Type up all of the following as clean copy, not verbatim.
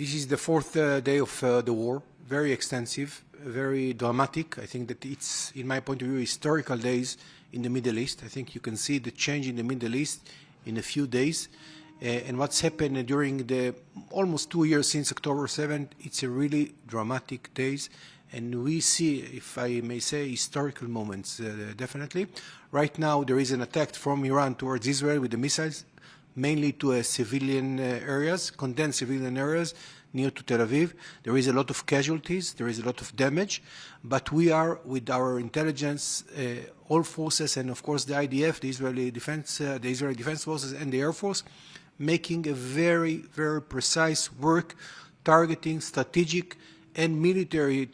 This is the fourth day of the war, very extensive, very dramatic. I think that it's, in my point of view, historical days in the Middle East. I think you can see the change in the Middle East in a few days. And what's happened during the almost 2 years since October 7th, it's a really dramatic days. And we see, if I may say, historical moments, definitely. Right now, there is an attack from Iran towards Israel with the missiles, mainly to civilian areas, condensed civilian areas near to Tel Aviv. There is a lot of casualties, there is a lot of damage, but we are, with our intelligence, all forces, and of course the IDF, the Israeli Defense Forces, and the Air Force, making a very, very precise work, targeting strategic and military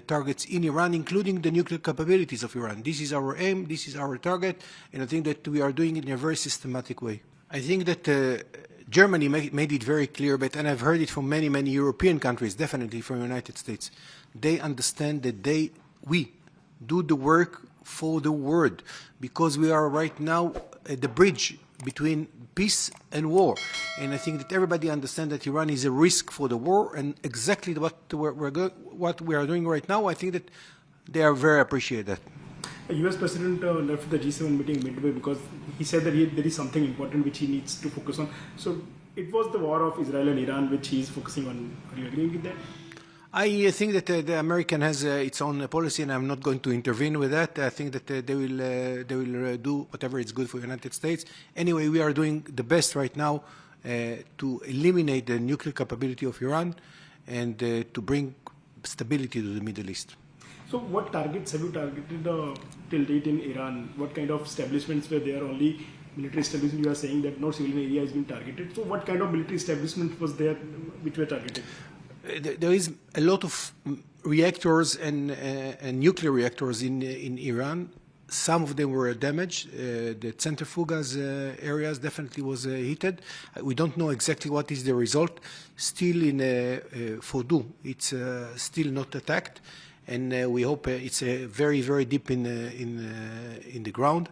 targets in Iran, including the nuclear capabilities of Iran. This is our aim, this is our target, and I think that we are doing it in a very systematic way. I think that Germany made it very clear, and I've heard it from many, many European countries, definitely from the United States. They understand that we do the work for the world, because we are right now at the bridge between peace and war. And I think that everybody understands that Iran is a risk for the war, and exactly what we are doing right now, I think that they are very appreciative of that. The US President left the G7 meeting midway because he said that there is something important which he needs to focus on. So it was the war of Israel and Iran which he is focusing on. Are you agreeing with that? I think that the American has its own policy, and I'm not going to intervene with that. I think that they will do whatever is good for the United States. Anyway, we are doing the best right now to eliminate the nuclear capability of Iran and to bring stability to the Middle East. So what targets have you targeted till date in Iran? What kind of establishments were there? Only military establishments? You are saying that no civilian area has been targeted. So what kind of military establishment was there which were targeted? There is a lot of reactors and nuclear reactors in Iran. Some of them were damaged. The centrifugas areas definitely was heated. We don't know exactly what is the result. Still in Fordow, it's still not attacked. And we hope it's very, very deep in the ground.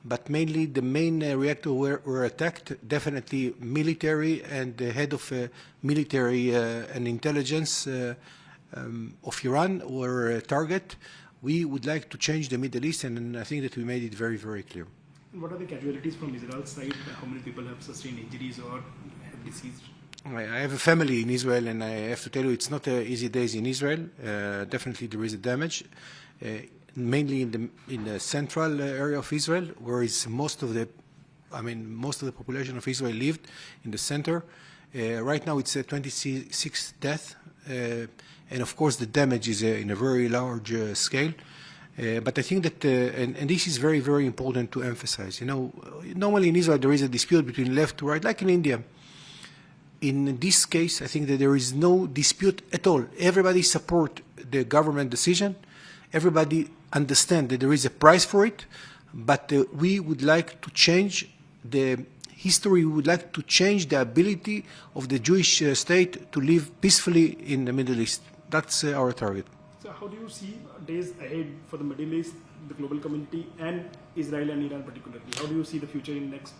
But mainly the main reactor were attacked, definitely military, and the head of military and intelligence of Iran were a target. We would like to change the Middle East, and I think that we made it very, very clear. What are the casualties from Israel's side? How many people have sustained injuries or have deceased? I have a family in Israel, and I have to tell you, it's not easy days in Israel. Definitely there is a damage, mainly in the central area of Israel, where is most of the population of Israel lived in the center. Right now, it's 26 deaths, and of course the damage is in a very large scale. But I think that, and this is very, very important to emphasize. You know, normally in Israel there is a dispute between left to right, like in India. In this case, I think that there is no dispute at all. Everybody support the government decision. Everybody understand that there is a price for it, but we would like to change the history. We would like to change the ability of the Jewish state to live peacefully in the Middle East. That's our target. So how do you see days ahead for the Middle East, the global community, and Israel and Iran particularly? How do you see the future in next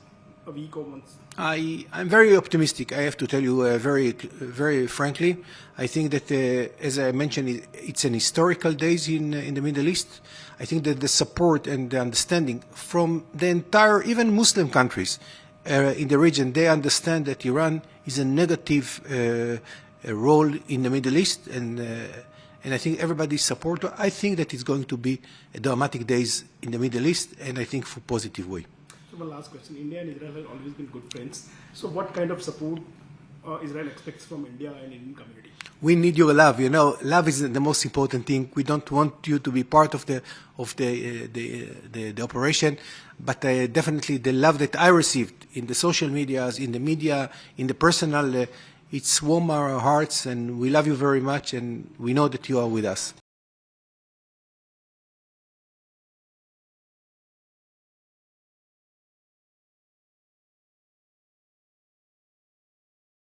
a week or months? I'm very optimistic. I have to tell you very frankly. I think that, as I mentioned, it's an historical days in the Middle East. I think that the support and the understanding from the entire, even Muslim countries in the region, they understand that Iran is a negative role in the Middle East, and I think everybody's support. I think that it's going to be a dramatic days in the Middle East, and I think for positive way. So one last question. India and Israel have always been good friends. So what kind of support Israel expects from India and Indian community? We need your love. You know, love is the most important thing. We don't want you to be part of the operation, but definitely the love that I received in the social medias, in the media, in the personal, it's warm our hearts, and we love you very much, and we know that you are with us.